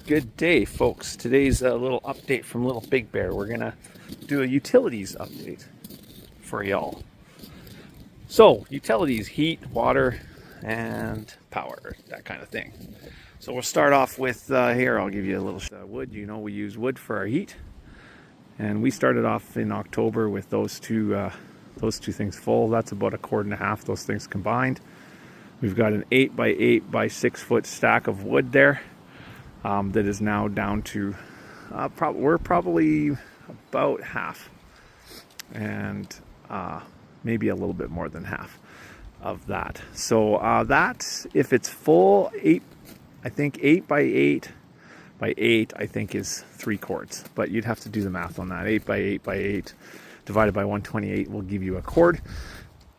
Good day, folks. Today's a little update from Little Big Bear. We're gonna do a utilities update for y'all. So, utilities, heat, water, and power, that kind of thing. So we'll start off with here. I'll give you a little wood. You know, we use wood for our heat, and we started off in October with those two things full. That's about 1.5 cords. Those things combined. We've got an 8 by 8 by 6 foot stack of wood there. That is now down to we're probably about half, and maybe a little bit more than half of that. So that, if it's full, 8 by 8 by 8 I think is 3 cords, but you'd have to do the math on that. 8 by 8 by 8 divided by 128 will give you a cord,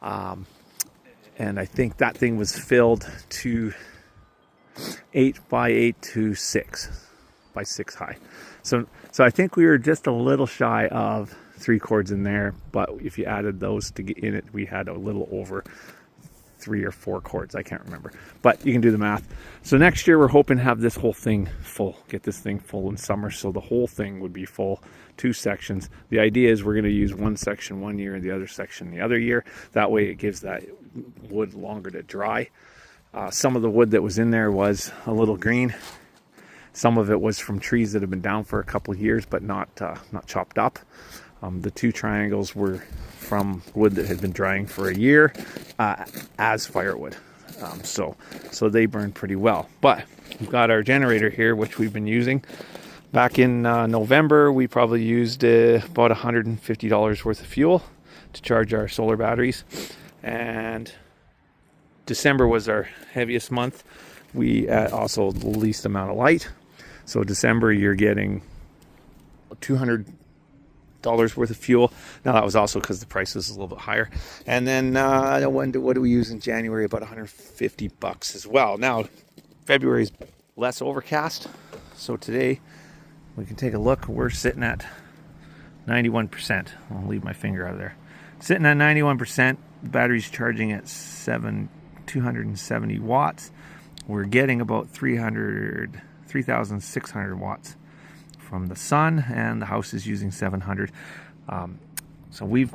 and I think that thing was filled to 8 by 8 to 6 by 6 high. So I think we were just a little shy of 3 cords in there, but if you added those to get in it, we had a little over 3 or 4 cords. I can't remember, but you can do the math. So next year we're hoping to have this whole thing full, get this thing full in summer, so the whole thing would be full, 2 sections. The idea is we're going to use one section one year and the other section the other year. That way it gives that wood longer to dry. Some of the wood that was in there was a little green. Some of it was from trees that have been down for a couple of years, but not chopped up. The 2 triangles were from wood that had been drying for a year as firewood. So they burned pretty well. But we've got our generator here, which we've been using. Back in November, we probably used about $150 worth of fuel to charge our solar batteries. And December was our heaviest month. We also the least amount of light. So December, you're getting $200 worth of fuel. Now that was also because the price is a little bit higher. And then what do we use in January? About $150 as well. Now February is less overcast. So today we can take a look. We're sitting at 91%. I'll leave my finger out of there. Sitting at 91%. The battery's charging at 270 watts. We're getting about 3,600 watts from the sun, and the house is using 700. So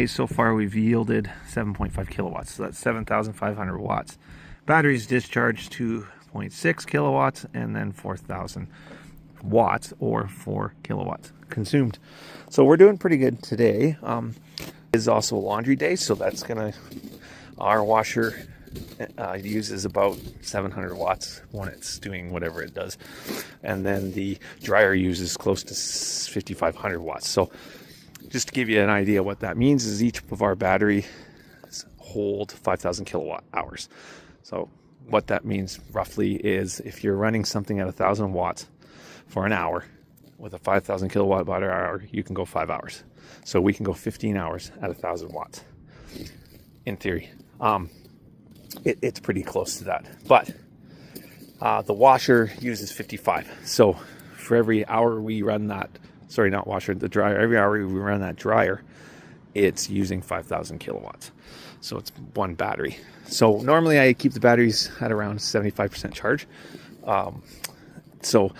so far we've yielded 7.5 kilowatts. So that's 7,500 watts. Batteries discharged 2.6 kilowatts, and then 4,000 watts or 4 kilowatts consumed. So we're doing pretty good today. Is also a laundry day, so that's our washer uses about 700 watts when it's doing whatever it does, and then the dryer uses close to 5,500 watts. So just to give you an idea what that means is each of our batteries hold 5,000 kilowatt hours. So what that means roughly is if you're running something at 1,000 watts for an hour with a 5,000 kilowatt hour, you can go 5 hours. So we can go 15 hours at 1,000 watts in theory. It's pretty close to that, but the washer uses 55. So for every hour we run that, the dryer, every hour we run that dryer, it's using 5,000 kilowatts. So it's one battery. So normally I keep the batteries at around 75% charge. So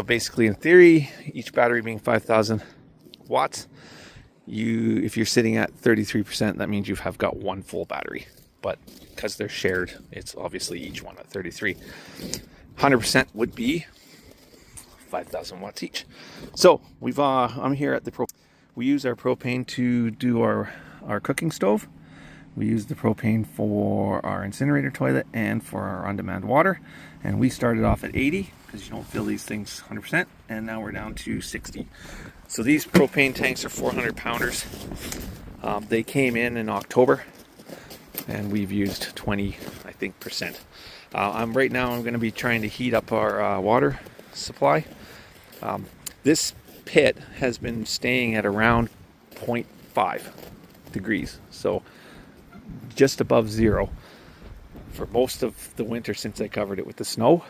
basically in theory, each battery being 5,000 watts, if you're sitting at 33%, that means you have got one full battery. But because they're shared, it's obviously each one at 33. 100% would be 5,000 watts each. So I'm here at we use our propane to do our cooking stove. We use the propane for our incinerator toilet and for our on-demand water. And we started off at 80 because you don't fill these things 100%, and now we're down to 60. So these propane tanks are 400 pounders. They came in October, and we've used 20, I think, percent. Right now I'm going to be trying to heat up our water supply. This pit has been staying at around 0.5 degrees, so just above 0 for most of the winter since I covered it with the snow.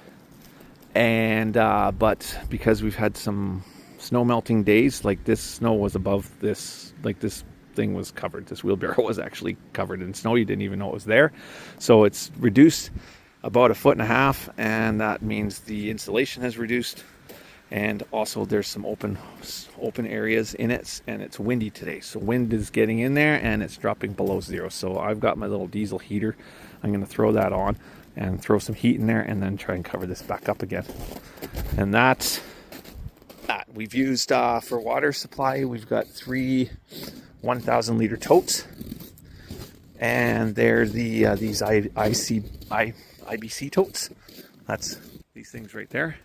And but because we've had some snow melting days, like this snow was above this, like this thing was covered, this wheelbarrow was actually covered in snow. You didn't even know it was there. So it's reduced about 1.5 feet, and that means the insulation has reduced. And also there's some open areas in it, and it's windy today, so wind is getting in there and it's dropping below 0. So I've got my little diesel heater. I'm going to throw that on and throw some heat in there, and then try and cover this back up again. And that's that. We've used for water supply, we've got 3 1,000 liter totes, and they're the these IBC totes. That's these things right there.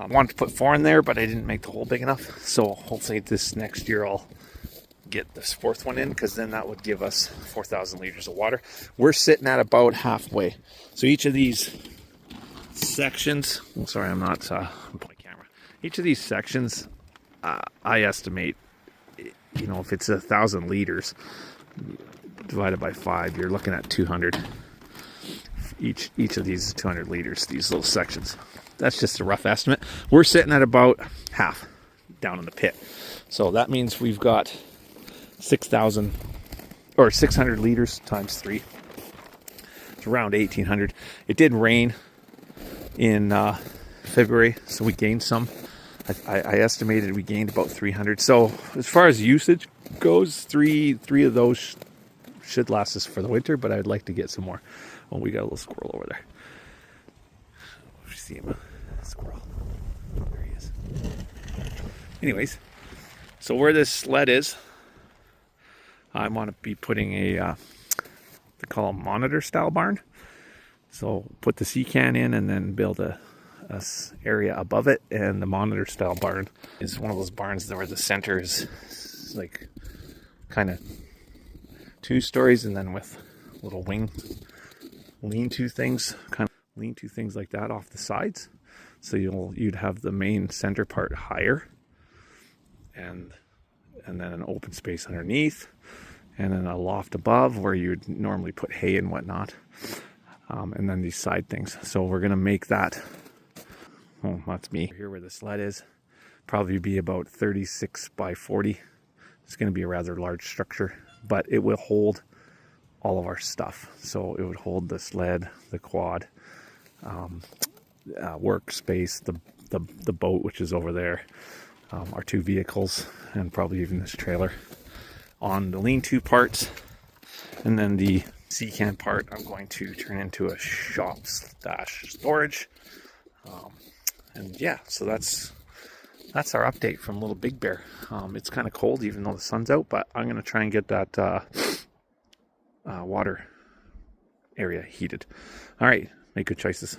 Wanted to put 4 in there, but I didn't make the hole big enough. So hopefully this next year I'll get this 4th one in, because then that would give us 4,000 liters of water. We're sitting at about halfway. So each of these sections, oh, sorry, I'm not I'm putting camera. Each of these sections, I estimate, you know, if it's 1,000 liters divided by 5, you're looking at 200. Each of these is 200 liters, these little sections. That's just a rough estimate. We're sitting at about half down in the pit. So that means we've got 6,000 or 600 liters times 3. It's around 1,800. It did rain in February, so we gained some. I estimated we gained about 300. So as far as usage goes, three of those should last us for the winter, but I'd like to get some more. Oh, we got a little squirrel over there. You see him? Squirrel. There he is. Anyways, so where this sled is, I want to be putting a they call a monitor style barn. So put the sea can in and then build a area above it, and the monitor style barn is one of those barns where the center is like kind of 2 stories, and then with little lean-to things, kind of lean-to things like that off the sides. So you'd have the main center part higher, and then an open space underneath, and then a loft above where you'd normally put hay and whatnot, and then these side things. So we're gonna make that. Oh, that's me. Here where the sled is, probably be about 36 by 40. It's gonna be a rather large structure, but it will hold all of our stuff. So it would hold the sled, the quad, workspace, the boat, which is over there, our 2 vehicles, and probably even this trailer on the lean-to parts. And then the sea can part I'm going to turn into a shop / storage. And yeah, so that's our update from Little Big Bear. It's kind of cold even though the sun's out, but I'm going to try and get that water area heated. All right, make good choices.